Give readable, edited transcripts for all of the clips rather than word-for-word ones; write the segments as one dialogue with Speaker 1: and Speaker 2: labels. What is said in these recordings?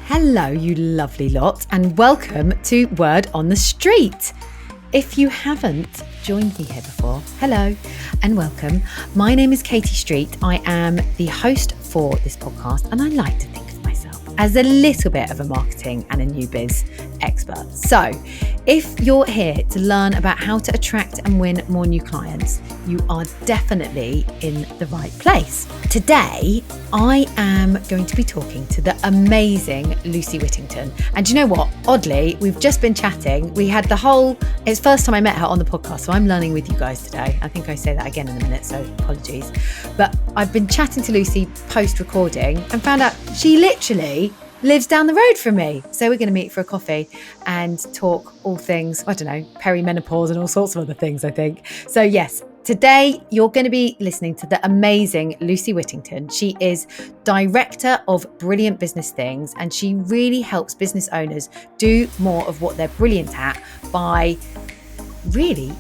Speaker 1: Hello, you lovely lot, and welcome to Word on the Street. If you haven't joined me here before, hello and welcome. My name is Katie Street. I am the host for this podcast, and I like to think of myself as a little bit of a marketing and a new biz expert. So if you're here to learn about how to attract and win more new clients, you are definitely in the right place. Today, I am going to be talking to the amazing Lucy Whittington. And you know what? Oddly, we've just been chatting. We had it's the first time I met her on the podcast, so I'm learning with you guys today. I think I say that again in a minute, so apologies. But I've been chatting to Lucy post-recording and found out she literally lives down the road from me. So we're going to meet for a coffee and talk all things, perimenopause and all sorts of other things, I think. So yes, today you're going to be listening to the amazing Lucy Whittington. She is director of Brilliant Business Things, and she really helps business owners do more of what they're brilliant at by really,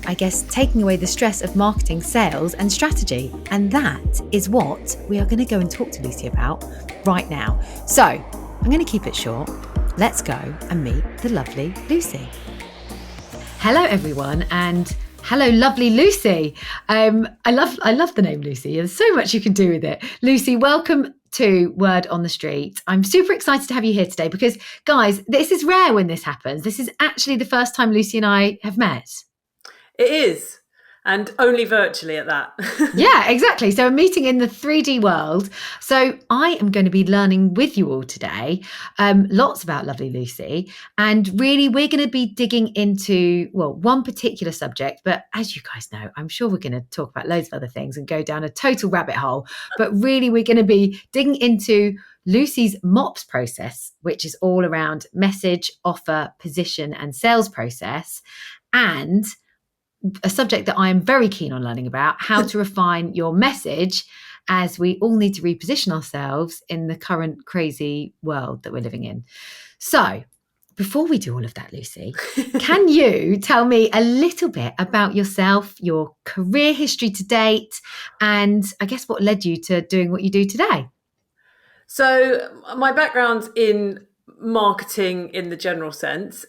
Speaker 1: taking away the stress of marketing, sales and strategy. And that is what we are going to go and talk to Lucy about right now. So I'm going to keep it short. Let's go and meet the lovely Lucy. Hello, everyone, and hello, lovely Lucy. I love the name Lucy. There's so much you can do with it. Lucy, welcome to Word on the Street. I'm super excited to have you here today because, guys, this is rare when this happens. This is actually the first time Lucy and I have met.
Speaker 2: It is. And only virtually at that.
Speaker 1: Yeah, exactly. So a meeting in the 3D world. So I am going to be learning with you all today, lots about lovely Lucy. And really, we're going to be digging into, one particular subject. But as you guys know, I'm sure we're going to talk about loads of other things and go down a total rabbit hole. But really, we're going to be digging into Lucy's MOPS process, which is all around message, offer, position, and sales process. And a subject that I am very keen on learning about, how to refine your message, as we all need to reposition ourselves in the current crazy world that we're living in. So before we do all of that, Lucy, can you tell me a little bit about yourself, your career history to date, and I guess what led you to doing what you do today?
Speaker 2: So my background's in marketing in the general sense.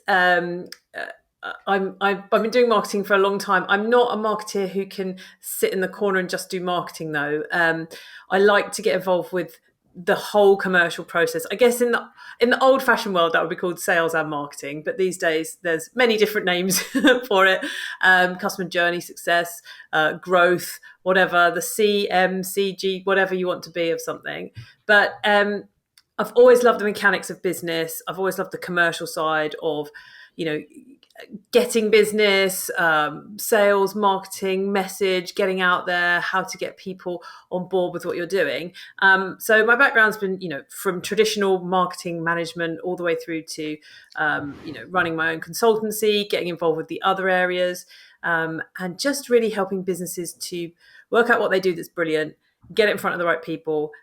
Speaker 2: I've been doing marketing for a long time. I'm not a marketeer who can sit in the corner and just do marketing, though. I like to get involved with the whole commercial process. I guess in the old-fashioned world, that would be called sales and marketing. But these days, there's many different names for it. Customer journey, success, growth, whatever, the CMCG, whatever you want to be of something. But I've always loved the mechanics of business. I've always loved the commercial side of, getting business, sales, marketing, message, getting out there, how to get people on board with what you're doing. So my background's been, from traditional marketing management all the way through to, running my own consultancy, getting involved with the other areas, and just really helping businesses to work out what they do that's brilliant, get it in front of the right people,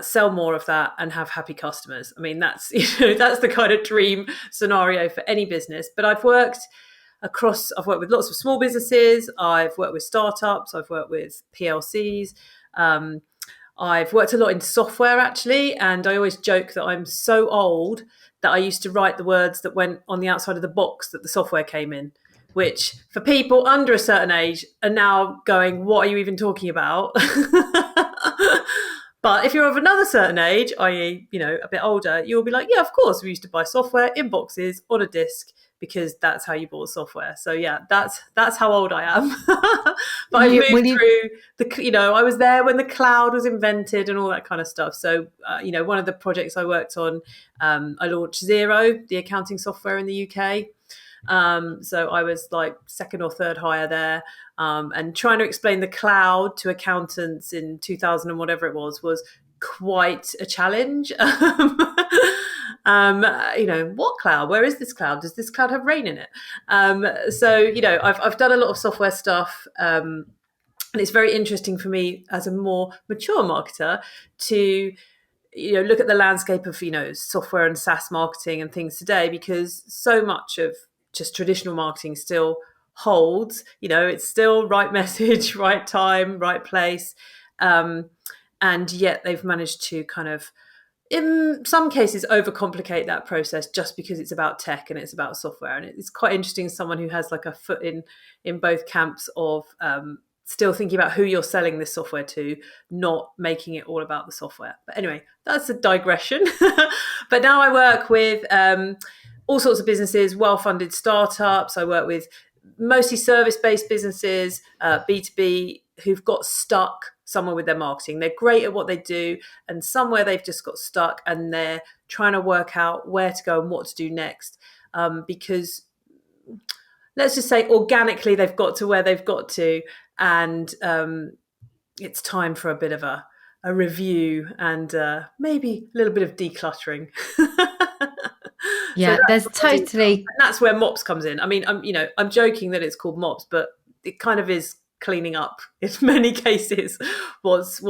Speaker 2: sell more of that and have happy customers. I mean, that's the kind of dream scenario for any business. But I've worked with lots of small businesses. I've worked with startups. I've worked with PLCs. I've worked a lot in software, actually. And I always joke that I'm so old that I used to write the words that went on the outside of the box that the software came in, which for people under a certain age are now going, what are you even talking about? But if you're of another certain age, i.e., a bit older, you'll be like, yeah, of course, we used to buy software in boxes on a disc because that's how you bought software. So yeah, that's how old I am. But I moved through I was there when the cloud was invented and all that kind of stuff. So, one of the projects I worked on, I launched Xero, the accounting software in the UK. So I was like second or third hire there, and trying to explain the cloud to accountants in 2000 and whatever it was quite a challenge. What cloud? Where is this cloud? Does this cloud have rain in it? I've done a lot of software stuff, and it's very interesting for me as a more mature marketer to look at the landscape of software and SaaS marketing and things today, because so much of just traditional marketing still holds. It's still right message, right time, right place, and yet they've managed to kind of in some cases overcomplicate that process just because it's about tech and it's about software. And it's quite interesting, someone who has like a foot in both camps of still thinking about who you're selling this software to, not making it all about the software. But anyway, that's a digression. But now I work with all sorts of businesses, well-funded startups. I work with mostly service-based businesses, B2B, who've got stuck somewhere with their marketing. They're great at what they do, and somewhere they've just got stuck, and they're trying to work out where to go and what to do next. Because let's just say organically they've got to where they've got to, and it's time for a bit of a review and maybe a little bit of decluttering.
Speaker 1: Yeah, there's totally.
Speaker 2: That's where MOPS comes in. I mean, I'm joking that it's called MOPS, but it kind of is cleaning up in many cases what's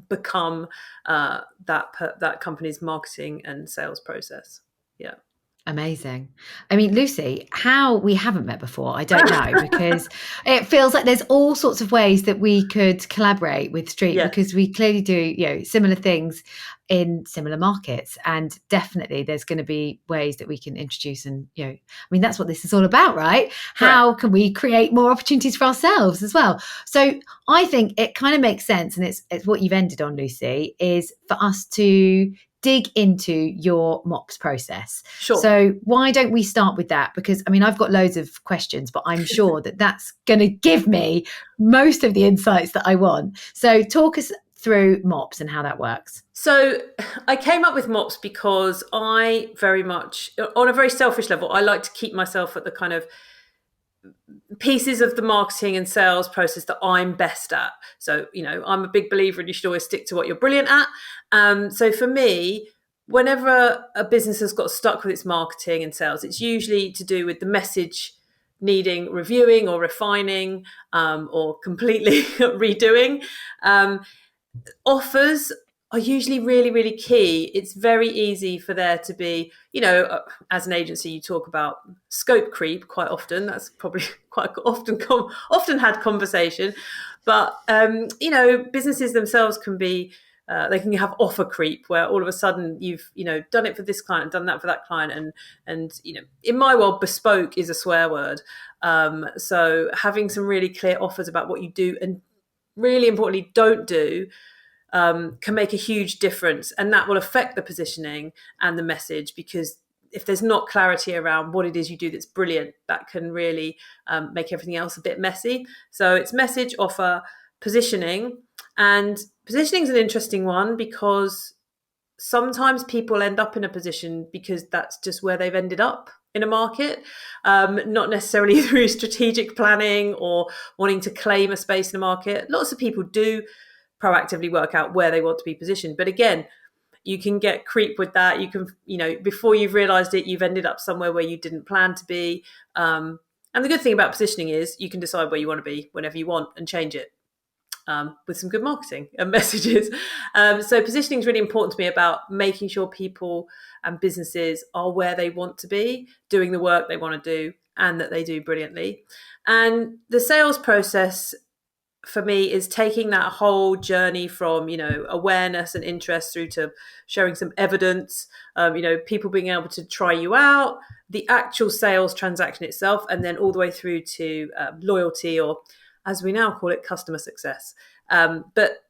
Speaker 2: become that company's marketing and sales process. Yeah.
Speaker 1: Amazing. I mean, Lucy, how we haven't met before, I don't know, because it feels like there's all sorts of ways that we could collaborate with Street, because we clearly do, similar things in similar markets. And definitely there's going to be ways that we can introduce and, I mean, that's what this is all about, right? How can we create more opportunities for ourselves as well? So I think it kind of makes sense. And it's what you've ended on, Lucy, is for us to dig into your MOPS process.
Speaker 2: Sure.
Speaker 1: So why don't we start with that? Because I mean, I've got loads of questions, but I'm sure that that's going to give me most of the insights that I want. So talk us through MOPS and how that works.
Speaker 2: So I came up with MOPS because I very much, on a very selfish level, I like to keep myself at the kind of pieces of the marketing and sales process that I'm best at. So, I'm a big believer in you should always stick to what you're brilliant at. So for me, whenever a business has got stuck with its marketing and sales, it's usually to do with the message needing reviewing or refining, or completely redoing. Offers are usually really, really key. It's very easy for there to be, as an agency, you talk about scope creep quite often. That's probably quite often had conversation. But, businesses themselves can be, they can have offer creep, where all of a sudden you've, done it for this client, done that for that client. And in my world, bespoke is a swear word. So having some really clear offers about what you do and really importantly don't do, can make a huge difference, and that will affect the positioning and the message, because if there's not clarity around what it is you do that's brilliant, that can really make everything else a bit messy. So it's message, offer, positioning. And positioning is an interesting one, because sometimes people end up in a position because that's just where they've ended up in a market, not necessarily through strategic planning or wanting to claim a space in a market. Lots of people do proactively work out where they want to be positioned. But again, you can get creep with that. You can, before you've realized it, you've ended up somewhere where you didn't plan to be. And the good thing about positioning is you can decide where you want to be whenever you want and change it, with some good marketing and messages. So positioning is really important to me, about making sure people and businesses are where they want to be, doing the work they want to do, and that they do brilliantly. And the sales process for me is taking that whole journey from, awareness and interest through to showing some evidence, people being able to try you out, the actual sales transaction itself, and then all the way through to loyalty, or as we now call it, customer success. But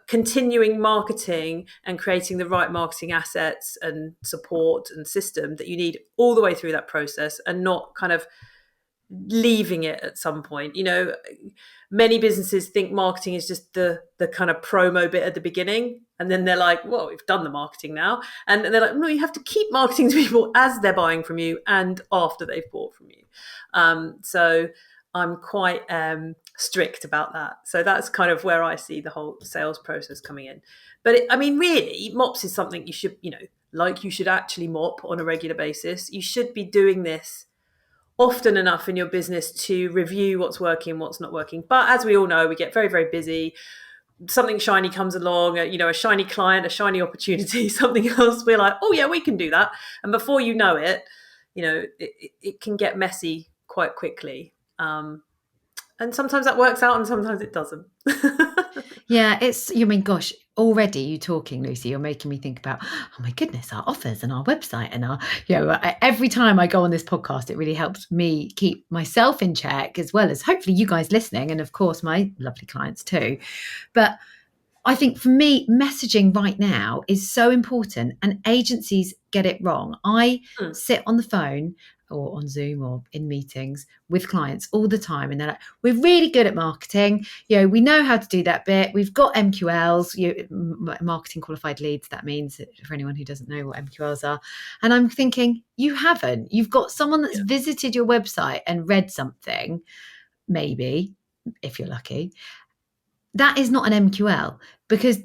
Speaker 2: continuing marketing and creating the right marketing assets and support and system that you need all the way through that process, and not kind of leaving it at some point. Many businesses think marketing is just the kind of promo bit at the beginning, and then they're like, well, we've done the marketing now, and they're like, no, you have to keep marketing to people as they're buying from you and after they've bought from you. So I'm quite strict about that. So that's kind of where I see the whole sales process coming in. But really, MOPS is something you should, you should actually mop on a regular basis. You should be doing this often enough in your business to review what's working, what's not working. But as we all know, we get very, very busy. Something shiny comes along, a shiny client, a shiny opportunity, something else. We're like, oh yeah, we can do that. And before you know it, it can get messy quite quickly. And sometimes that works out and sometimes it doesn't.
Speaker 1: Yeah, you mean, gosh, already you talking, Lucy, you're making me think about, oh my goodness, our offers and our website and every time I go on this podcast, it really helps me keep myself in check as well as hopefully you guys listening. And of course, my lovely clients too. But I think for me, messaging right now is so important and agencies get it wrong. I
Speaker 2: Mm.
Speaker 1: sit on the phone or on Zoom or in meetings with clients all the time and they're like, we're really good at marketing. We know how to do that bit. We've got MQLs, marketing qualified leads. That means, for anyone who doesn't know what MQLs are. And I'm thinking, you haven't. You've got someone that's visited your website and read something, maybe, if you're lucky. That is not an MQL because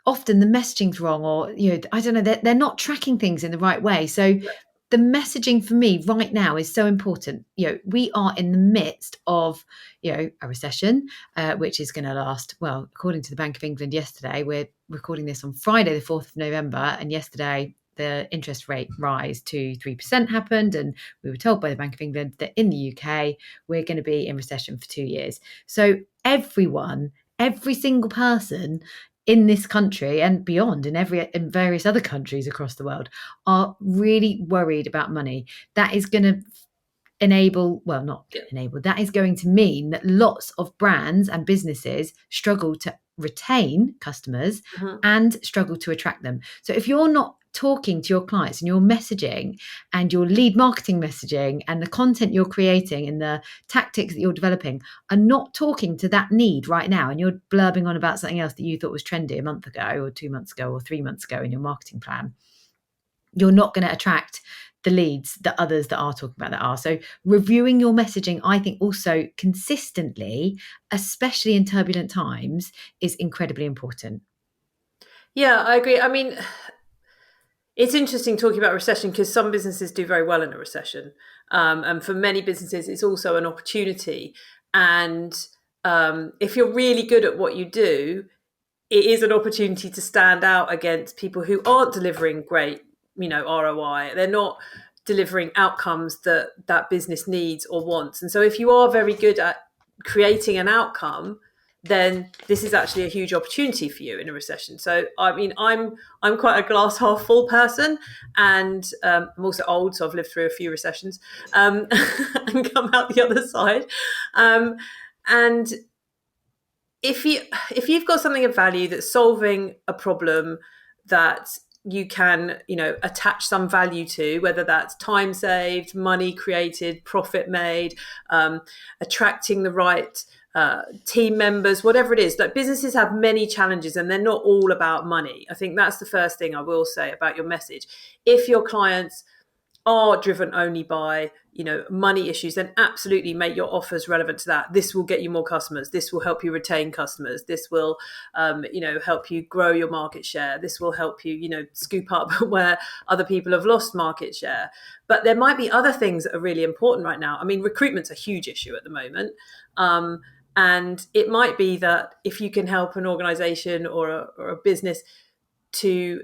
Speaker 1: often the messaging's wrong, or I don't know, they're not tracking things in the right way. So the messaging for me right now is so important. We are in the midst of a recession, which is going to last, well, according to the Bank of England yesterday. We're recording this on Friday the 4th of November, and yesterday the interest rate rise to 3% happened, and we were told by the Bank of England that in the UK we're going to be in recession for 2 years. So every single person in this country and beyond, in various other countries across the world, are really worried about money. That is going to that is going to mean that lots of brands and businesses struggle to retain customers and struggle to attract them. So if you're not talking to your clients and your messaging and your lead marketing messaging and the content you're creating and the tactics that you're developing are not talking to that need right now, and you're blurbing on about something else that you thought was trendy a month ago or 2 months ago or 3 months ago in your marketing plan, you're not going to attract the leads that others that are talking about that are. So reviewing your messaging, I think, also consistently, especially in turbulent times, is incredibly important.
Speaker 2: Yeah, I agree. I mean, it's interesting talking about recession because some businesses do very well in a recession. And for many businesses, it's also an opportunity. And if you're really good at what you do, it is an opportunity to stand out against people who aren't delivering great, ROI. They're not delivering outcomes that business needs or wants. And so if you are very good at creating an outcome, then this is actually a huge opportunity for you in a recession. So, I mean, I'm quite a glass half full person, and I'm also old, so I've lived through a few recessions and come out the other side. And if you've got something of value that's solving a problem that you can, attach some value to, whether that's time saved, money created, profit made, attracting the right team members, whatever it is. Like, businesses have many challenges and they're not all about money. I think that's the first thing I will say about your message. If your clients are driven only by money issues, then absolutely make your offers relevant to that. This will get you more customers. This will help you retain customers. This will help you grow your market share. This will help you scoop up where other people have lost market share. But there might be other things that are really important right now. I mean, recruitment's a huge issue at the moment. And it might be that if you can help an organization or a business to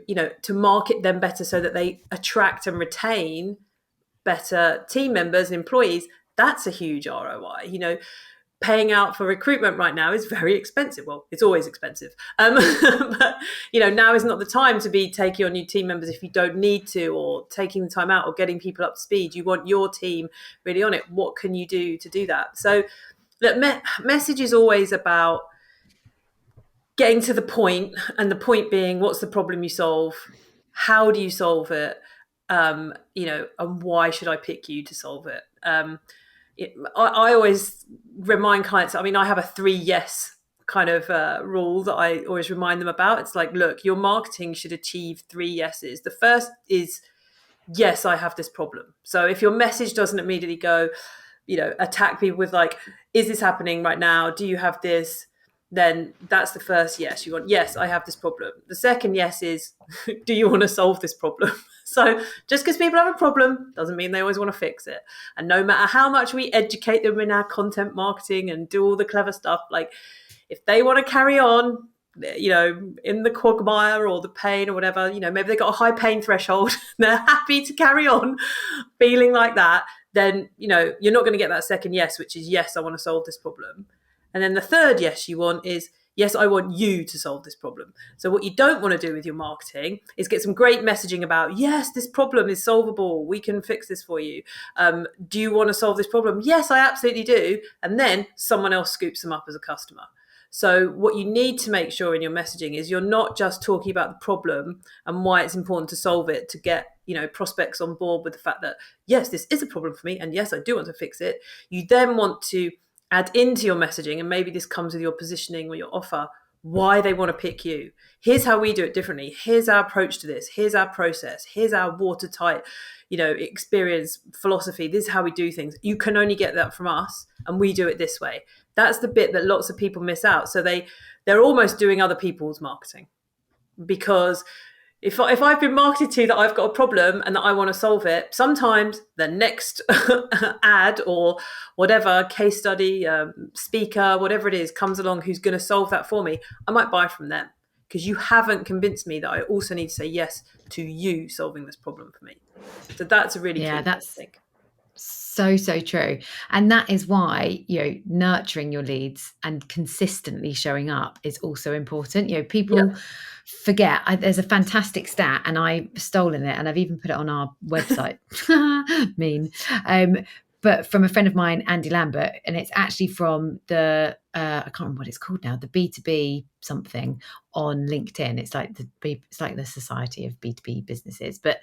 Speaker 2: market them better so that they attract and retain better team members and employees, that's a huge ROI. Paying out for recruitment right now is very expensive. Well, it's always expensive. But now is not the time to be taking on new team members if you don't need to, or taking the time out, or getting people up to speed. You want your team really on it. What can you do to do that? So look, message is always about getting to the point, and the point being, what's the problem you solve? How do you solve it? And why should I pick you to solve it? I always remind clients, I mean, I have a 3 yes kind of rule that I always remind them about. It's like, look, your marketing should achieve 3 yeses. The first is, yes, I have this problem. So if your message doesn't immediately go, attack people with like, is this happening right now? Do you have this? Then that's the first yes. You want, yes, I have this problem. The second yes is, do you want to solve this problem? So just because people have a problem doesn't mean they always want to fix it. And no matter how much we educate them in our content marketing and do all the clever stuff, like, if they want to carry on, in the quagmire or the pain or whatever, maybe they've got a high pain threshold, they're happy to carry on feeling like that, then, you're not going to get that second yes, which is, yes, I want to solve this problem. And then the third yes you want is, Yes, I want you to solve this problem. So what you don't want to do with your marketing is get some great messaging about, yes, this problem is solvable. We can fix this for you. Do you want to solve this problem? Yes, I absolutely do. And then someone else scoops them up as a customer. So what you need to make sure in your messaging is you're not just talking about the problem and why it's important to solve it to get, prospects on board with the fact that, yes, this is a problem for me. And yes, I do want to fix it. You then want to add into your messaging, and maybe this comes with your positioning or your offer, why they want to pick you. Here's how we do it differently. Here's our approach to this. Here's our process. Here's our watertight, experience, philosophy. This is how we do things. You can only get that from us, and we do it this way. That's the bit that lots of people miss out. So they're almost doing other people's marketing, because if I've been marketed to that I've got a problem and that I want to solve it, sometimes the next ad or whatever, case study, speaker, whatever it is, comes along who's going to solve that for me, I might buy from them, because you haven't convinced me that I also need to say yes to you solving this problem for me. So that's a really key,
Speaker 1: that's,
Speaker 2: I think.
Speaker 1: So true. And that is why, nurturing your leads and consistently showing up is also important. People forget. There's a fantastic stat, and I've stolen it, and I've even put it on our website. Mean. But from a friend of mine, Andy Lambert, and it's actually from the, I can't remember what it's called now, the B2B something on LinkedIn. It's like the Society of B2B Businesses. But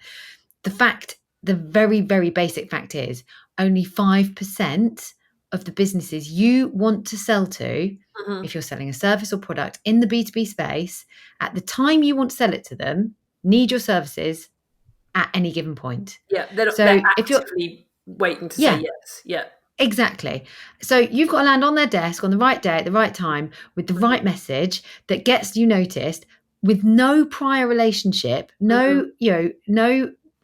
Speaker 1: the very, very basic fact is only 5% of the businesses you want to sell to, if you're selling a service or product in the B2B space, at the time you want to sell it to them, need your services at any given point.
Speaker 2: Yeah, they're actively waiting to say yes. Yeah.
Speaker 1: Exactly. So you've got to land on their desk on the right day at the right time with the right message that gets you noticed, with no prior relationship, no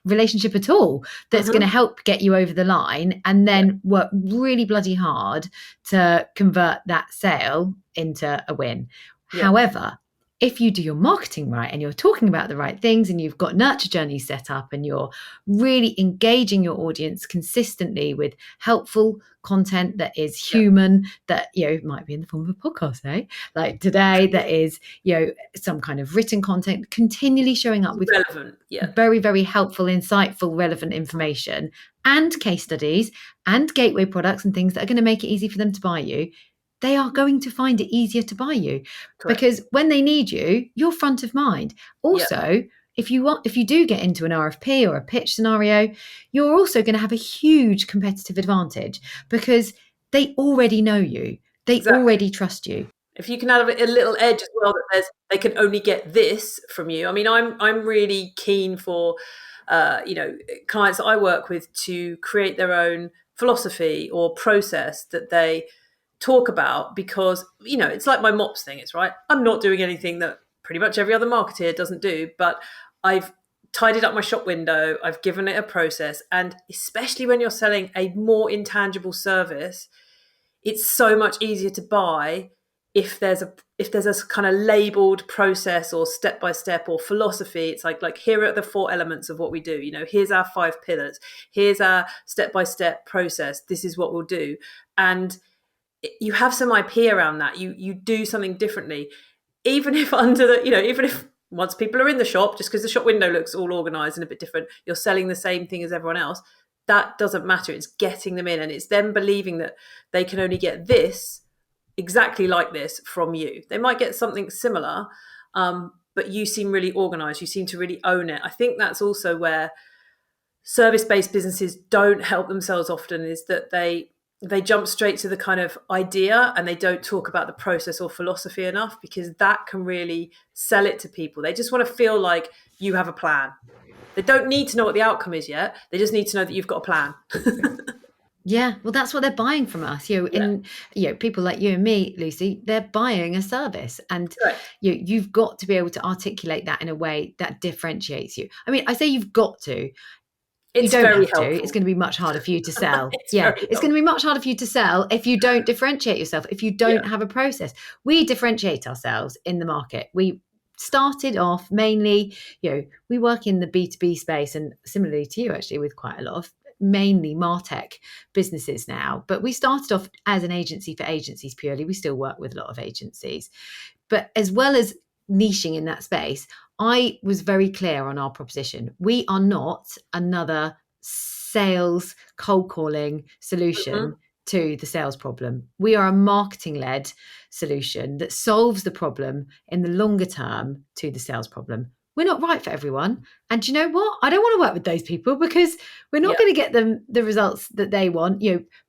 Speaker 1: relationship at all, that's going to help get you over the line, and then work really bloody hard to convert that sale into a win. However, if you do your marketing right and you're talking about the right things and you've got nurture journeys set up and you're really engaging your audience consistently with helpful content that is human, that might be in the form of a podcast, like today, that is some kind of written content, continually showing up with
Speaker 2: relevant,
Speaker 1: very, very helpful, insightful, relevant information and case studies and gateway products and things that are going to make it easy for them to buy you, they are going to find it easier to buy you. Correct. Because when they need you, you're front of mind. Also, if you do get into an RFP or a pitch scenario, you're also going to have a huge competitive advantage, because they already know you. They already trust you.
Speaker 2: If you can add a little edge as well, that they can only get this from you. I mean, I'm really keen for clients that I work with to create their own philosophy or process that they talk about, because it's like my MOPS thing. It's right. I'm not doing anything that pretty much every other marketer doesn't do, but I've tidied up my shop window. I've given it a process, and especially when you're selling a more intangible service, it's so much easier to buy if there's a kind of labeled process or step-by-step or philosophy. It's like here are the 4 elements of what we do. Here's our 5 pillars. Here's our step-by-step process. This is what we'll do. And you have some IP around that. You do something differently, even if even if once people are in the shop, just because the shop window looks all organized and a bit different, you're selling the same thing as everyone else. That doesn't matter. It's getting them in, and it's them believing that they can only get this exactly like this from you. They might get something similar, but you seem really organized. You seem to really own it. I think that's also where service-based businesses don't help themselves often, is that they jump straight to the kind of idea and they don't talk about the process or philosophy enough, because that can really sell it to people. They just want to feel like you have a plan. They don't need to know what the outcome is yet. They just need to know that you've got a plan.
Speaker 1: Yeah, well, that's what they're buying from us. People like you and me, Lucy, they're buying a service, and you've got to be able to articulate that in a way that differentiates you. I mean, I say you've got to. You don't have to. Helpful. It's going to be much harder for you to sell. It's going to be much harder for you to sell if you don't differentiate yourself, if you don't have a process. We differentiate ourselves in the market. We started off mainly, we work in the B2B space, and similarly to you, actually, with quite a lot of mainly MarTech businesses now. But we started off as an agency for agencies purely. We still work with a lot of agencies. But as well as niching in that space, I was very clear on our proposition. We are not another sales cold calling solution to the sales problem. We are a marketing led solution that solves the problem in the longer term to the sales problem. We're not right for everyone. And do you know what? I don't want to work with those people because we're not going to get them the results that they want.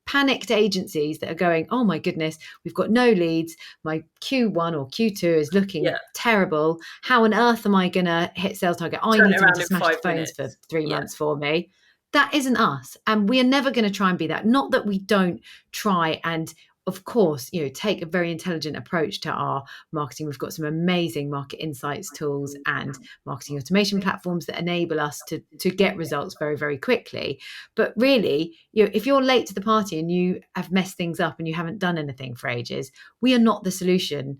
Speaker 1: Panicked agencies that are going, oh my goodness, we've got no leads. My Q1 or Q2 is looking terrible. How on earth am I going to hit sales target? I need them to smash the phones for 3 months for me. That isn't us. And we are never going to try and be that. Not that we don't try and, of course, take a very intelligent approach to our marketing. We've got some amazing market insights tools and marketing automation platforms that enable us to get results very, very quickly. But really, if you're late to the party and you have messed things up and you haven't done anything for ages, we are not the solution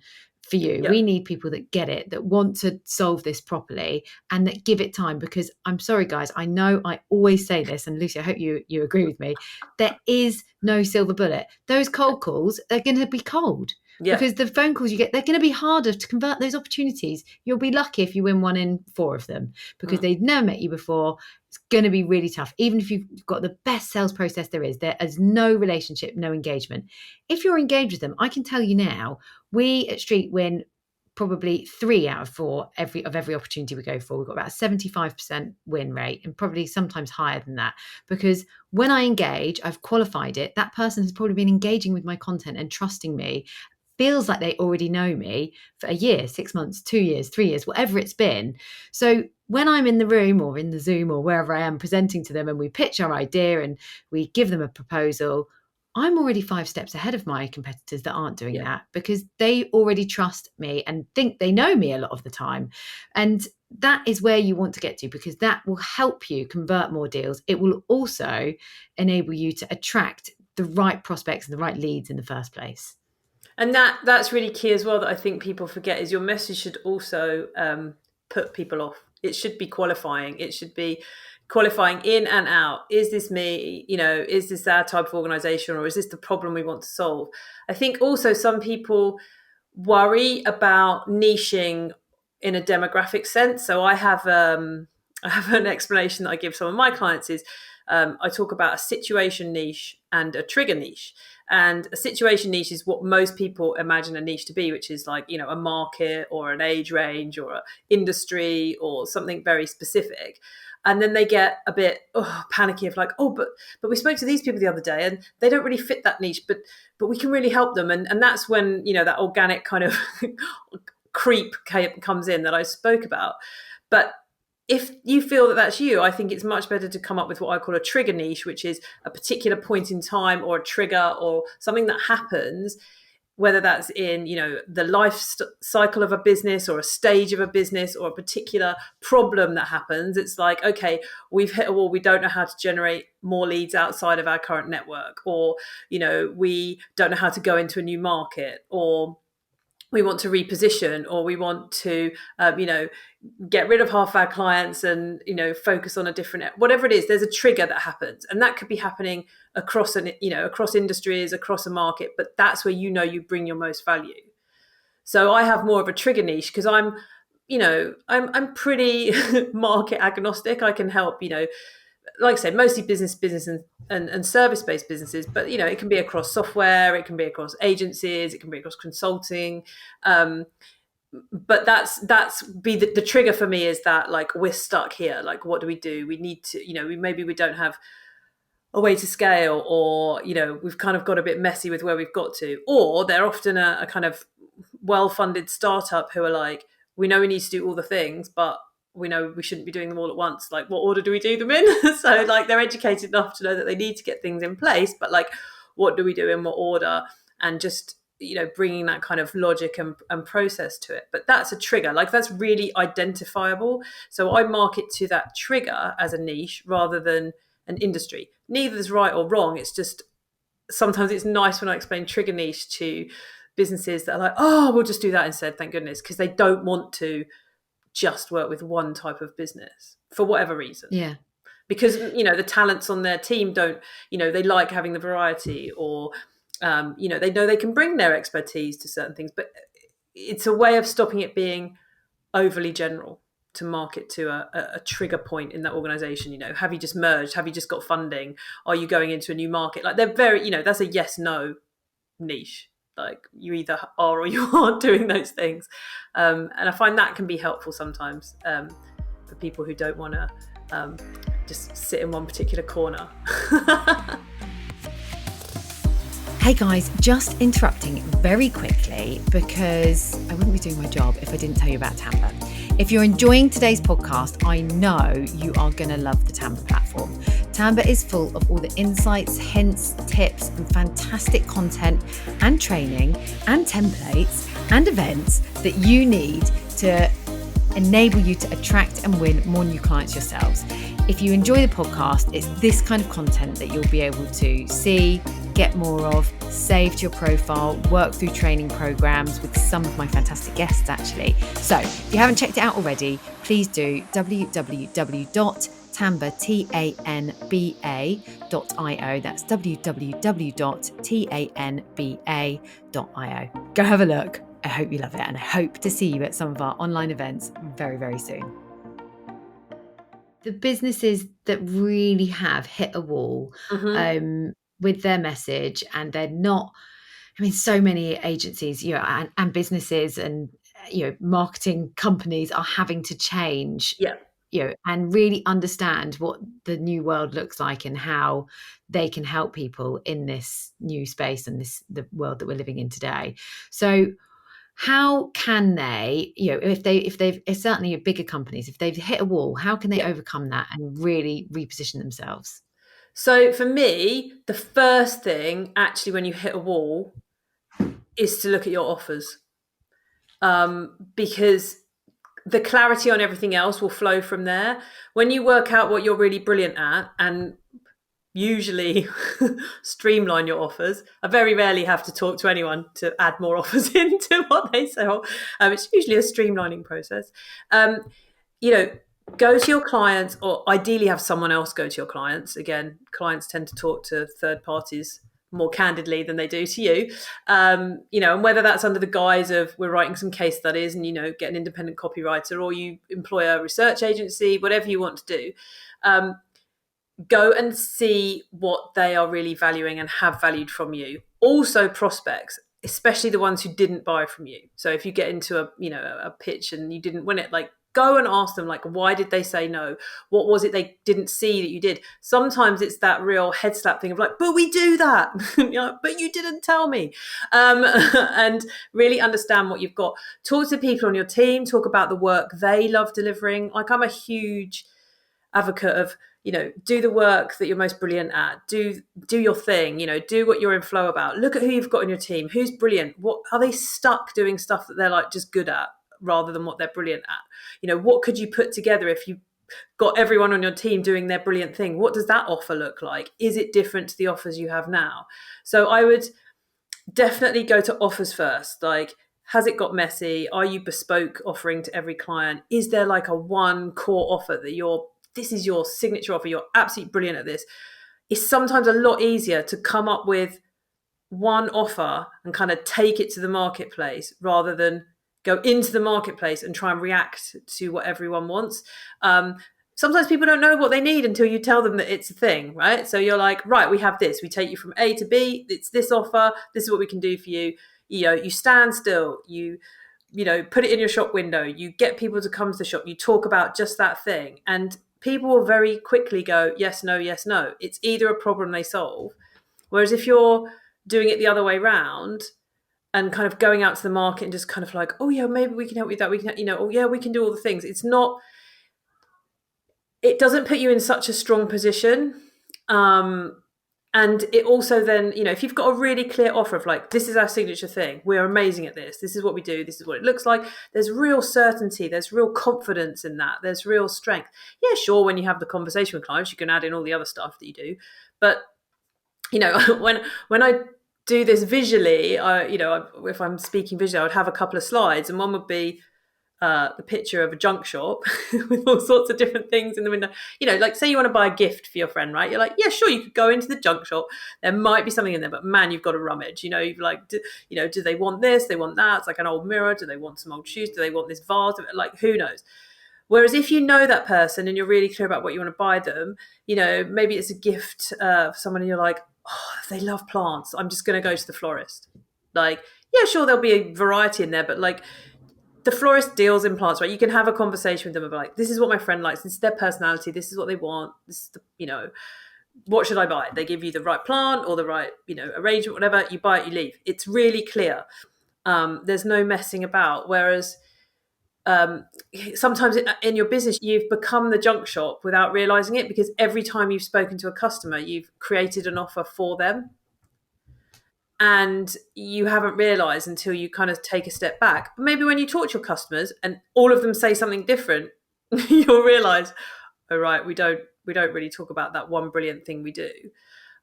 Speaker 1: for you. Yep. We need people that get it, that want to solve this properly and that give it time, because I'm sorry, guys, I know I always say this, and Lucy, I hope you agree with me. There is no silver bullet. Those cold calls are going to be cold. Yeah. Because the phone calls you get, they're going to be harder to convert those opportunities. You'll be lucky if you win 1 in 4 of them because they've never met you before. It's going to be really tough. Even if you've got the best sales process there is no relationship, no engagement. If you're engaged with them, I can tell you now, we at Street win probably 3 out of 4 every opportunity we go for. We've got about a 75% win rate, and probably sometimes higher than that, because when I engage, I've qualified it. That person has probably been engaging with my content and trusting me, feels like they already know me for a year, 6 months, 2 years, 3 years, whatever it's been. So when I'm in the room or in the Zoom or wherever I am presenting to them and we pitch our idea and we give them a proposal, I'm already 5 steps ahead of my competitors that aren't doing that, because they already trust me and think they know me a lot of the time. And that is where you want to get to, because that will help you convert more deals. It will also enable you to attract the right prospects and the right leads in the first place.
Speaker 2: And that's really key as well, that I think people forget, is your message should also put people off. It should be qualifying. It should be qualifying in and out. Is this me? Is this our type of organization, or is this the problem we want to solve? I think also some people worry about niching in a demographic sense. So I have an explanation that I give some of my clients is I talk about a situation niche and a trigger niche. And a situation niche is what most people imagine a niche to be, which is like, a market or an age range or an industry or something very specific. And then they get a bit panicky of like, but we spoke to these people the other day and they don't really fit that niche, but we can really help them. And that's when, that organic kind of creep comes in that I spoke about. But if you feel that that's you, I think it's much better to come up with what I call a trigger niche, which is a particular point in time or a trigger or something that happens, whether that's in, the life cycle of a business or a stage of a business or a particular problem that happens. It's like, okay, we've hit a wall. We don't know how to generate more leads outside of our current network, or, we don't know how to go into a new market, or we want to reposition, or we want to, get rid of half our clients and, focus on a different, whatever it is, there's a trigger that happens. And that could be happening across across industries, across a market, but that's where, you bring your most value. So I have more of a trigger niche because I'm pretty market agnostic. I can help, like I said, mostly business and service-based businesses, but it can be across software, it can be across agencies, it can be across consulting. But that's be the trigger for me, is that like, we're stuck here. Like, what do? We need to, maybe we don't have a way to scale, or, we've kind of got a bit messy with where we've got to, or they're often a kind of well-funded startup who are like, we know we need to do all the things, but we know we shouldn't be doing them all at once. Like, what order do we do them in? So like, they're educated enough to know that they need to get things in place, but like, what do we do in what order? And just, bringing that kind of logic and process to it. But that's a trigger. Like, that's really identifiable. So I market to that trigger as a niche rather than an industry. Neither is right or wrong. It's just, sometimes it's nice when I explain trigger niche to businesses that are like, we'll just do that instead, thank goodness, because they don't want to just work with one type of business for whatever reason.
Speaker 1: Yeah.
Speaker 2: Because, the talents on their team don't, they like having the variety, or, they know they can bring their expertise to certain things. But it's a way of stopping it being overly general, to market to a trigger point in that organization. Have you just merged? Have you just got funding? Are you going into a new market? Like, they're very, that's a yes, no niche. Like, you either are or you aren't doing those things. And I find that can be helpful sometimes, for people who don't want to just sit in one particular corner.
Speaker 1: Hey guys, just interrupting very quickly because I wouldn't be doing my job if I didn't tell you about Tamba. If you're enjoying today's podcast, I know you are going to love the Tamba platform. Tamba is full of all the insights, hints, tips, and fantastic content and training and templates and events that you need to enable you to attract and win more new clients yourselves. If you enjoy the podcast, it's this kind of content that you'll be able to see, get more of, save to your profile, work through training programs with some of my fantastic guests actually. So if you haven't checked it out already, please do www.tamba.io. That's www.tanba.io. Go have a look. I hope you love it, and I hope to see you at some of our online events very, very soon. The businesses that really have hit a wall with their message, and they're not, so many agencies, and businesses and, marketing companies are having to change, and really understand what the new world looks like and how they can help people in this new space and the world that we're living in today. So how can they, if they've certainly bigger companies, if they've hit a wall, how can they overcome that and really reposition themselves?
Speaker 2: So for me, the first thing actually when you hit a wall is to look at your offers, because the clarity on everything else will flow from there. When you work out what you're really brilliant at and usually streamline your offers. I very rarely have to talk to anyone to add more offers into what they sell. It's usually a streamlining process. Go to your clients, or ideally have someone else go to your clients. Again, clients tend to talk to third parties more candidly than they do to you. And whether that's under the guise of we're writing some case studies and, get an independent copywriter, or you employ a research agency, whatever you want to do, go and see what they are really valuing and have valued from you. Also prospects, especially the ones who didn't buy from you. So if you get into a pitch and you didn't win it, like, go and ask them, like, why did they say no? What was it they didn't see that you did? Sometimes it's that real head slap thing of like, but we do that, but you didn't tell me. And really understand what you've got. Talk to people on your team, talk about the work they love delivering. Like, I'm a huge advocate of, do the work that you're most brilliant at, do your thing, do what you're in flow about. Look at who you've got in your team, who's brilliant. What are they stuck doing stuff that they're like just good at rather than what they're brilliant at? What could you put together if you got everyone on your team doing their brilliant thing? What does that offer look like? Is it different to the offers you have now? So I would definitely go to offers first. Like, has it got messy? Are you bespoke offering to every client? Is there like a one core offer that this is your signature offer, you're absolutely brilliant at this? It's sometimes a lot easier to come up with one offer and kind of take it to the marketplace rather than go into the marketplace and try and react to what everyone wants. Sometimes people don't know what they need until you tell them that it's a thing, right? So you're like, right, we have this. We take you from A to B. It's this offer. This is what we can do for you. You stand still. You put it in your shop window. You get people to come to the shop. You talk about just that thing. And people will very quickly go, yes, no, yes, no. It's either a problem they solve. Whereas if you're doing it the other way around and kind of going out to the market and just kind of like, oh yeah, maybe we can help with that. We can, oh yeah, we can do all the things. It doesn't put you in such a strong position. And it also then, if you've got a really clear offer of like, this is our signature thing, we're amazing at this, this is what we do, this is what it looks like, there's real certainty, there's real confidence in that, there's real strength. Yeah, sure, when you have the conversation with clients, you can add in all the other stuff that you do. But, when I do this visually, if I'm speaking visually, I would have a couple of slides, and one would be, the picture of a junk shop with all sorts of different things in the window. Like say you want to buy a gift for your friend, right? You're like, yeah, sure, you could go into the junk shop. There might be something in there, but man, you've got to rummage. You've like, do they want this? They want that. It's like an old mirror. Do they want some old shoes? Do they want this vase? Like, who knows? Whereas if you know that person and you're really clear about what you want to buy them, maybe it's a gift for someone and you're like, oh, they love plants. I'm just going to go to the florist. Like, yeah, sure, there'll be a variety in there, but like the florist deals in plants, right? You can have a conversation with them about like, this is what my friend likes. This is their personality. This is what they want. This is what should I buy? They give you the right plant or the right, arrangement, whatever. You buy it, you leave. It's really clear. There's no messing about. Whereas sometimes in your business, you've become the junk shop without realizing it, because every time you've spoken to a customer, you've created an offer for them. And you haven't realized until you kind of take a step back. But maybe when you talk to your customers and all of them say something different, you'll realize, oh, right, we don't really talk about that one brilliant thing we do.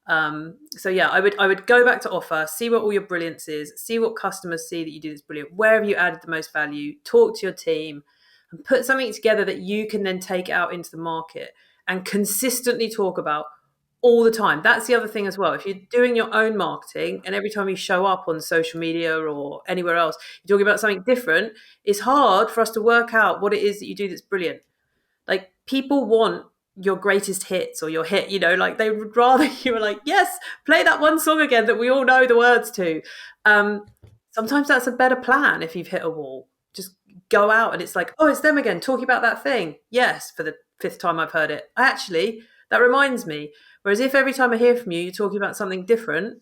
Speaker 2: So yeah, I would go back to offer, see what all your brilliance is, see what customers see that you do that's brilliant. Where have you added the most value? Talk to your team and put something together that you can then take out into the market and consistently talk about all the time. That's the other thing as well. If you're doing your own marketing and every time you show up on social media or anywhere else, you're talking about something different, it's hard for us to work out what it is that you do that's brilliant. Like, people want your greatest hits or your hit, like they would rather you were like, yes, play that one song again that we all know the words to. Sometimes that's a better plan. If you've hit a wall, just go out and it's like, oh, it's them again talking about that thing. Yes, for the 5th time I've heard it. That reminds me. Whereas if every time I hear from you, you're talking about something different,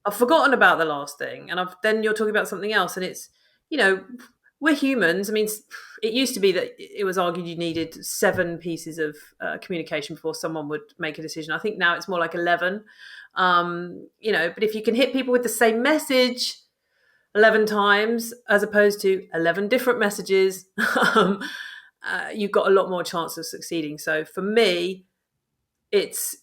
Speaker 2: I've forgotten about the last thing, and then you're talking about something else, and it's, we're humans. I mean, it used to be that it was argued you needed 7 pieces of communication before someone would make a decision. I think now it's more like 11. But if you can hit people with the same message 11 times as opposed to 11 different messages, you've got a lot more chance of succeeding. So for me, it's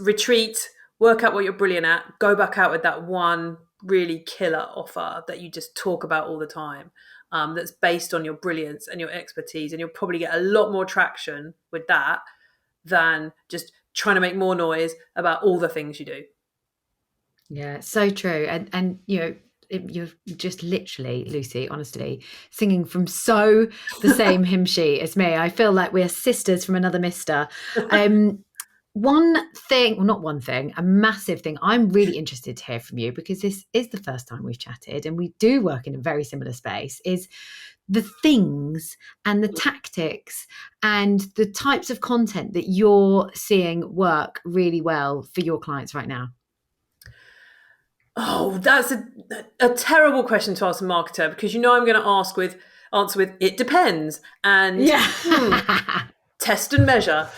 Speaker 2: retreat, work out what you're brilliant at, go back out with that one really killer offer that you just talk about all the time, that's based on your brilliance and your expertise, and you'll probably get a lot more traction with that than just trying to make more noise about all the things you do.
Speaker 1: Yeah, so true. And you're just literally, Lucy, honestly, singing from the same hymn sheet as me. I feel like we're sisters from another mister. One thing, well, not one thing, a massive thing I'm really interested to hear from you, because this is the first time we've chatted and we do work in a very similar space, is the things and the tactics and the types of content that you're seeing work really well for your clients right now.
Speaker 2: Oh, that's a terrible question to ask a marketer, because I'm going to answer with it depends and test and measure.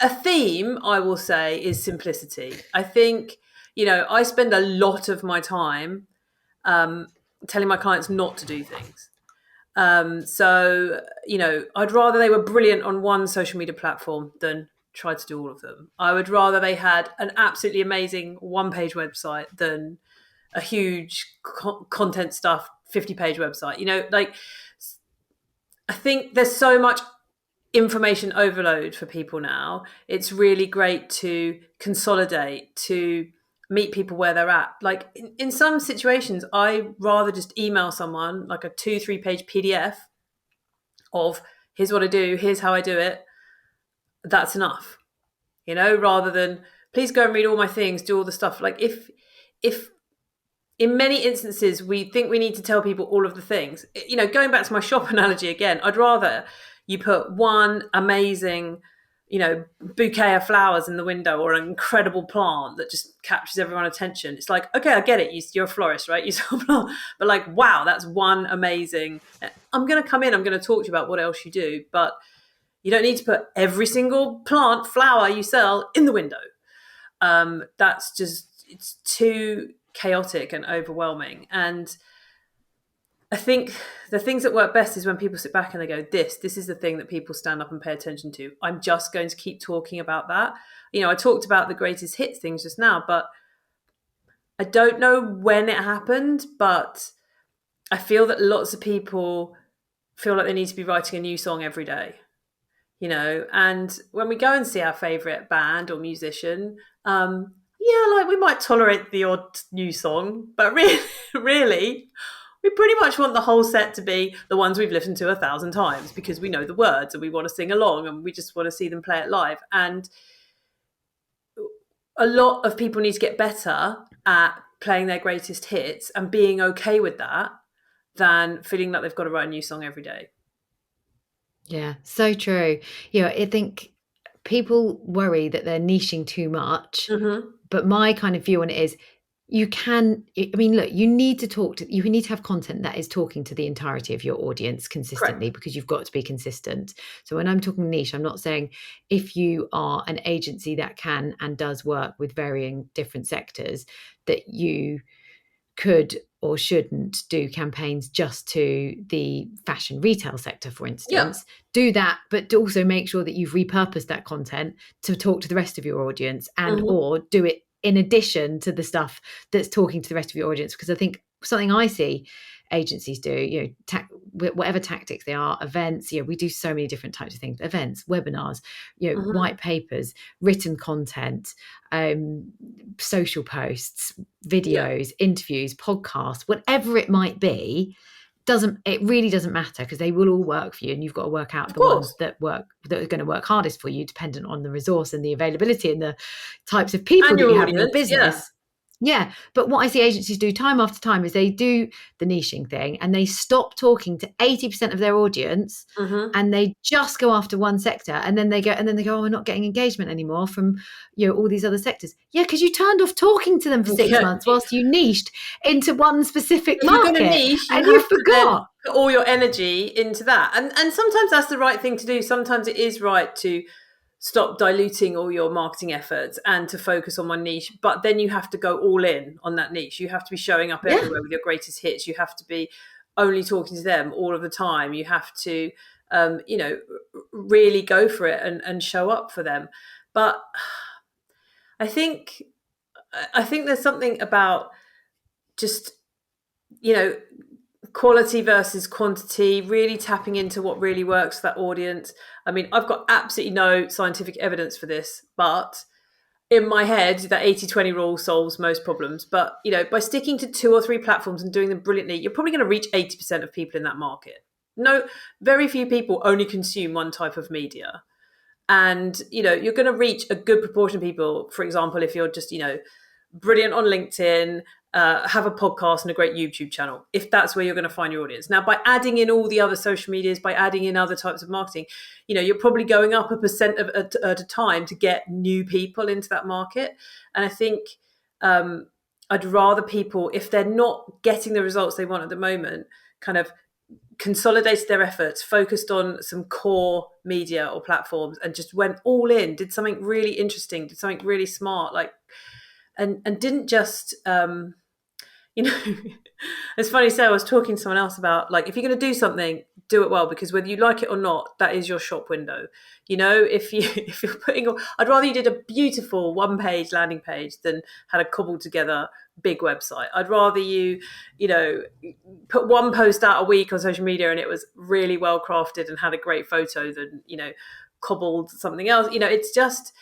Speaker 2: A theme, I will say, is simplicity. I think, I spend a lot of my time telling my clients not to do things. So, I'd rather they were brilliant on one social media platform than try to do all of them. I would rather they had an absolutely amazing 1-page website than a huge content stuff 50-page website. Like, I think there's so much information overload for people now. It's really great to consolidate, to meet people where they're at. Like in some situations, I rather just email someone like a 2-3 page PDF of here's what I do, here's how I do it. That's enough, rather than please go and read all my things, do all the stuff. Like if in many instances we think we need to tell people all of the things, going back to my shop analogy again, I'd rather you put one amazing, bouquet of flowers in the window or an incredible plant that just captures everyone's attention. It's like, okay, I get it. You're a florist, right? You sell plant, but like, wow, that's one amazing. I'm going to come in. I'm going to talk to you about what else you do, but you don't need to put every single plant, flower you sell in the window. That's just, it's too chaotic and overwhelming. And I think the things that work best is when people sit back and they go, this is the thing that people stand up and pay attention to. I'm just going to keep talking about that. I talked about the greatest hits things just now, but I don't know when it happened, but I feel that lots of people feel like they need to be writing a new song every day, and when we go and see our favorite band or musician, yeah, like we might tolerate the odd new song, but really, really, we pretty much want the whole set to be the ones we've listened to 1,000 times because we know the words and we want to sing along and we just want to see them play it live. And a lot of people need to get better at playing their greatest hits and being okay with that than feeling like they've got to write a new song every day.
Speaker 1: Yeah, so true. I think people worry that they're niching too much, but my kind of view on it is look, you need to have content that is talking to the entirety of your audience consistently.
Speaker 2: Correct.
Speaker 1: Because you've got to be consistent. So when I'm talking niche, I'm not saying if you are an agency that can and does work with varying different sectors that you could or shouldn't do campaigns just to the fashion retail sector, for instance. Do that, but also make sure that you've repurposed that content to talk to the rest of your audience, and or do it in addition to the stuff that's talking to the rest of your audience. Because I think something I see agencies do, whatever tactics they are, events, we do so many different types of things: events, webinars, white papers, written content, social posts, videos, interviews, podcasts, whatever it might be. It really doesn't matter, because they will all work for you, and you've got to work out the ones that are going to work hardest for you, dependent on the resource and the availability and the types of people that you have in your business. Yeah. But what I see agencies do time after time is they do the niching thing and they stop talking to 80% of their audience, and they just go after one sector, and then they go, oh, we're not getting engagement anymore from all these other sectors. Yeah, because you turned off talking to them for 6 months whilst you niched into one specific market.
Speaker 2: You're going to niche,
Speaker 1: and you forgot.
Speaker 2: Put all your energy into that. And sometimes that's the right thing to do. Sometimes it is right to stop diluting all your marketing efforts and to focus on one niche, but then you have to go all in on that niche. You have to be showing up everywhere with your greatest hits. You have to be only talking to them all of the time. You have to really go for it and show up for them. But I think there's something about just quality versus quantity, really tapping into what really works for that audience. I mean, I've got absolutely no scientific evidence for this, but in my head, that 80-20 rule solves most problems. But, by sticking to 2 or 3 platforms and doing them brilliantly, you're probably going to reach 80% of people in that market. No, very few people only consume one type of media. And, you're going to reach a good proportion of people. For example, if you're just, brilliant on LinkedIn, have a podcast and a great YouTube channel, if that's where you're going to find your audience. Now, by adding in all the other social medias, by adding in other types of marketing, you're probably going up a percent at a time to get new people into that market. And I think I'd rather people, if they're not getting the results they want at the moment, kind of consolidated their efforts, focused on some core media or platforms, and just went all in, did something really interesting, did something really smart, and didn't just it's funny to say, I was talking to someone else about, if you're going to do something, do it well, because whether you like it or not, that is your shop window. If you're putting, I'd rather you did a beautiful 1-page landing page than had a cobbled together big website. I'd rather you put one post out a week on social media and it was really well crafted and had a great photo than cobbled something else. It's just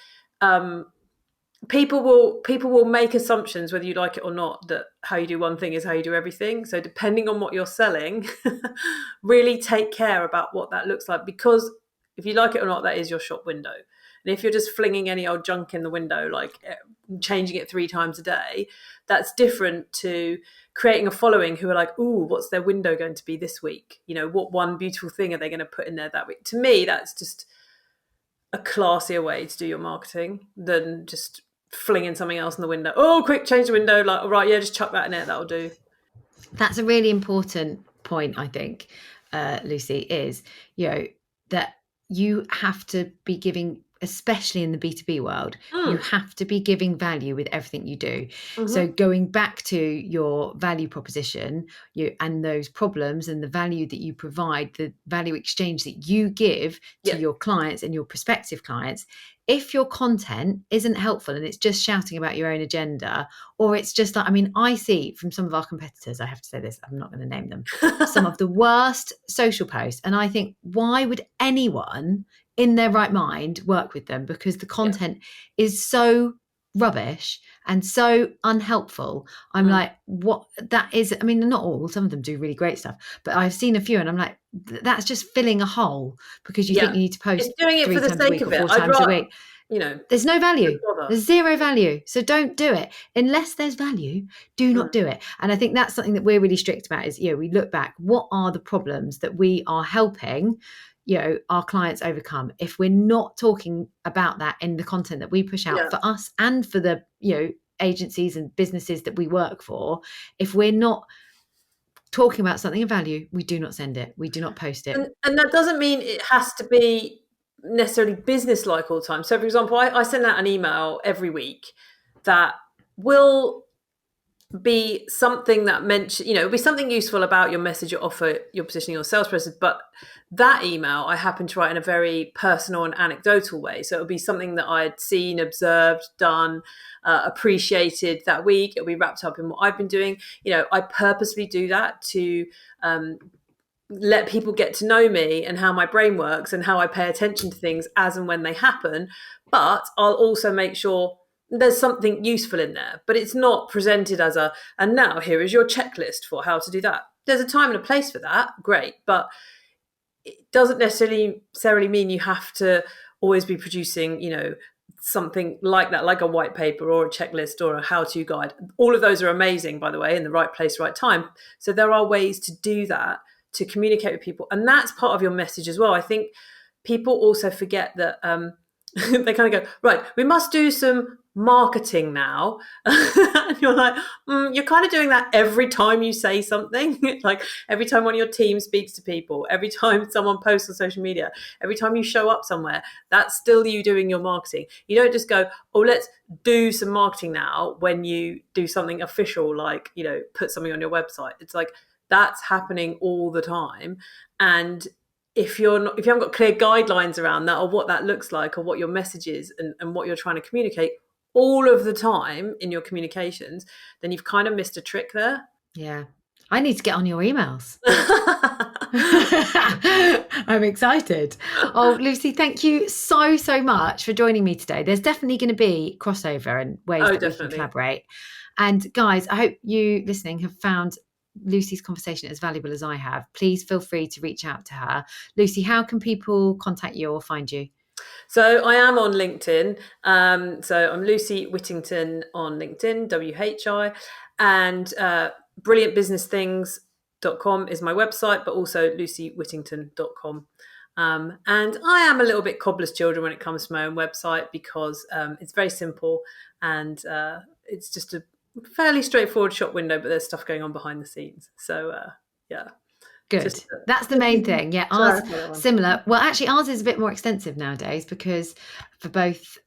Speaker 2: people will make assumptions, whether you like it or not, that how you do one thing is how you do everything. So depending on what you're selling, really take care about what that looks like, because if you like it or not, that is your shop window. And if you're just flinging any old junk in the window, changing it 3 times a day, that's different to creating a following who are like, ooh, what's their window going to be this week? What one beautiful thing are they going to put in there that week? To me, that's just a classier way to do your marketing than just flinging something else in the window. Oh, quick, change the window. All right, yeah, just chuck that in it. That'll do.
Speaker 1: That's a really important point, I think, Lucy, is, that you have to be giving especially in the B2B world, you have to be giving value with everything you do.
Speaker 2: Mm-hmm.
Speaker 1: So going back to your value proposition, and those problems and the value that you provide, the value exchange that you give to your clients and your prospective clients, if your content isn't helpful and it's just shouting about your own agenda, or it's just like, I mean, I see from some of our competitors, I have to say this, I'm not going to name them, some of the worst social posts. And I think, why would anyone in their right mind work with them? Because the content is so rubbish and so unhelpful. I'm like, what that is, I mean, not all, some of them do really great stuff, but I've seen a few and I'm like, that's just filling a hole because you think you need to post
Speaker 2: it's doing it
Speaker 1: 3
Speaker 2: for the
Speaker 1: times a
Speaker 2: sake
Speaker 1: week
Speaker 2: of
Speaker 1: or 4
Speaker 2: it.
Speaker 1: times a week. There's no value. There's zero value. So don't do it. Unless there's value, do not do it. And I think that's something that we're really strict about is, we look back, what are the problems that we are helping our clients overcome? If we're not talking about that in the content that we push out for us and for the agencies and businesses that we work for, if we're not talking about something of value, we do not send it, we do not post it.
Speaker 2: And that doesn't mean it has to be necessarily business-like all the time. So for example, I send out an email every week that will be something that it'll be something useful about your message, your offer, your positioning, your sales process. But that email I happen to write in a very personal and anecdotal way. So it'll be something that I'd seen, observed, done, appreciated that week. It'll be wrapped up in what I've been doing. I purposely do that to let people get to know me and how my brain works and how I pay attention to things as and when they happen. But I'll also make sure there's something useful in there, but it's not presented as and now here is your checklist for how to do that. There's a time and a place for that, great, but it doesn't necessarily mean you have to always be producing, something like that, like a white paper or a checklist or a how-to guide. All of those are amazing, by the way, in the right place, right time. So there are ways to do that, to communicate with people, and that's part of your message as well. I think people also forget that they kind of go, right, we must do some marketing now. And you're like, you're kind of doing that every time you say something. Like every time one of your team speaks to people, every time someone posts on social media, every time you show up somewhere, that's still you doing your marketing. You don't just go, oh, let's do some marketing now when you do something official, like, put something on your website. It's like, that's happening all the time. And if you haven't got clear guidelines around that, or what that looks like, or what your message is, and what you're trying to communicate all of the time in your communications, then you've kind of missed a trick there.
Speaker 1: Yeah. I need to get on your emails. I'm excited. Oh, Lucy, thank you so much for joining me today. There's definitely going to be crossover and ways that we can collaborate. And guys, I hope you listening have found Lucy's conversation as valuable as I have. Please feel free to reach out to her. Lucy, how can people contact you or find you?
Speaker 2: So I am on LinkedIn. So I'm Lucy Whittington on LinkedIn, WHI, and brilliantbusinessthings.com is my website, but also lucywhittington.com. And I am a little bit cobbler's children when it comes to my own website, because it's very simple and it's just a fairly straightforward shop window, but there's stuff going on behind the scenes. So yeah.
Speaker 1: Good. That's the main thing. Yeah, ours similar. Well, actually, ours is a bit more extensive nowadays because for both,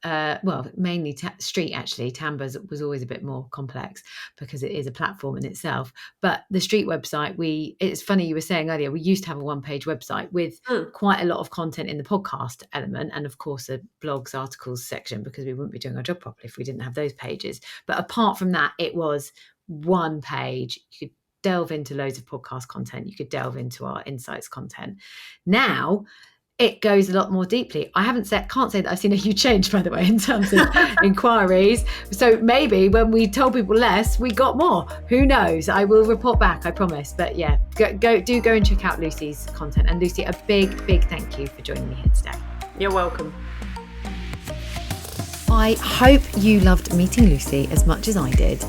Speaker 1: mainly Street, actually, Tamba's was always a bit more complex because it is a platform in itself. But the Street website, it's funny, you were saying earlier, we used to have a one-page website with quite a lot of content in the podcast element and, of course, a blogs, articles section, because we wouldn't be doing our job properly if we didn't have those pages. But apart from that, it was one page. You could delve into loads of podcast content. You could delve into our insights content. Now it goes a lot more deeply. can't say that I've seen a huge change, by the way, in terms of inquiries. So maybe when we told people less, we got more. Who knows? I will report back, I promise. But yeah, go and check out Lucy's content. And Lucy, a big thank you for joining me here today.
Speaker 2: You're welcome.
Speaker 1: I hope you loved meeting Lucy as much as I did.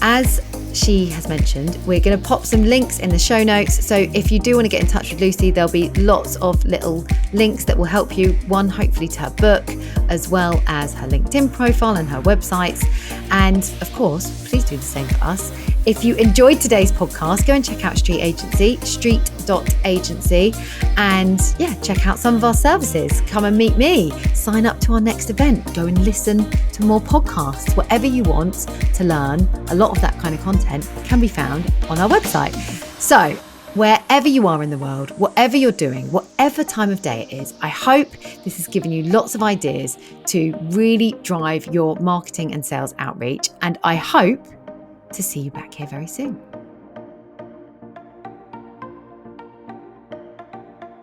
Speaker 1: As she has mentioned, we're going to pop some links in the show notes. So if you do want to get in touch with Lucy, there'll be lots of little links that will help you. One, hopefully to her book, as well as her LinkedIn profile and her websites. And of course, please do the same for us. If you enjoyed today's podcast, go and check out Street Agency, street.agency, and check out some of our services. Come and meet me, sign up to our next event, go and listen to more podcasts, whatever you want to learn. A lot of that kind of content can be found on our website. So wherever you are in the world, whatever you're doing, whatever time of day it is, I hope this has given you lots of ideas to really drive your marketing and sales outreach. And I hope to see you back here very soon.